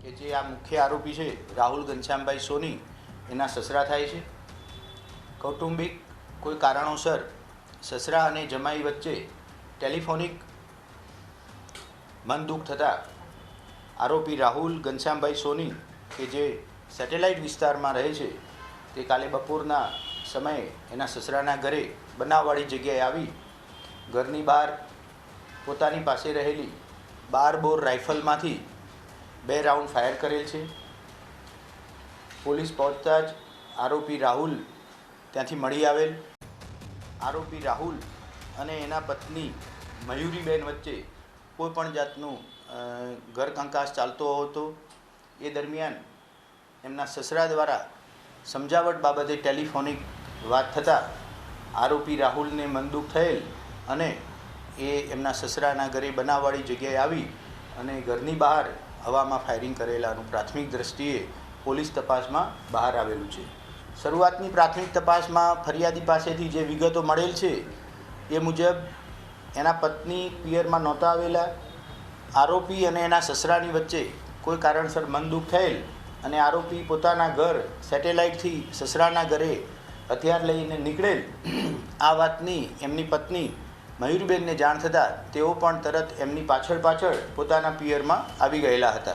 કે જે આ મુખ્ય આરોપી છે રાહુલ ઘનશ્યામભાઈ સોની એના સસરા થાય છે. કૌટુંબિક કોઈ કારણોસર સસરા અને જમાઈ વચ્ચે ટેલિફોનિક મનદુખ થતાં આરોપી રાહુલ ઘનશ્યામભાઈ સોની કે જે સેટેલાઇટ વિસ્તારમાં રહે છે તે કાલે બપોરના સમયે એના સસરાના ઘરે બનાવવાળી જગ્યાએ આવી ઘરની બહાર પોતાની પાસે રહેલી 12 બોર રાઇફલમાંથી 2 રાઉન્ડ ફાયર કરેલ છે. પોલીસ પહોંચતા જ આરોપી રાહુલ ત્યાંથી મળી આવેલ. આરોપી રાહુલ અને એના પત્ની મયુરીબેન વચ્ચે કોઈપણ જાતનું ઘર કંકાસ ચાલતો હતો. એ દરમિયાન એમના સસરા દ્વારા સમજાવટ બાબતે ટેલિફોનિક વાત થતાં આરોપી રાહુલને મનદુખ થયેલ અને એ એમના સસરાના ઘરે બનાવવાળી જગ્યાએ આવી અને ઘરની બહાર હવામાં ફાયરિંગ કરેલાનું પ્રાથમિક દ્રષ્ટિએ પોલીસ તપાસમાં બહાર આવેલું છે. શરૂઆતની પ્રાથમિક તપાસમાં ફરિયાદી પાસેથી જે વિગતો મળેલ છે એ મુજબ એના પત્ની પિયરમાં નહોતા આવેલા. આરોપી અને એના સસરાની વચ્ચે કોઈ કારણસર મનદુખ થયેલ અને આરોપી પોતાના ઘર સેટેલાઇટથી સસરાના ઘરે હથિયાર લઈને નીકળેલ. આ વાતની એમની પત્ની મયુરબેનને જાણ થતાં તેઓ પણ તરત એમની પાછળ પોતાના પિયરમાં આવી ગયેલા હતા.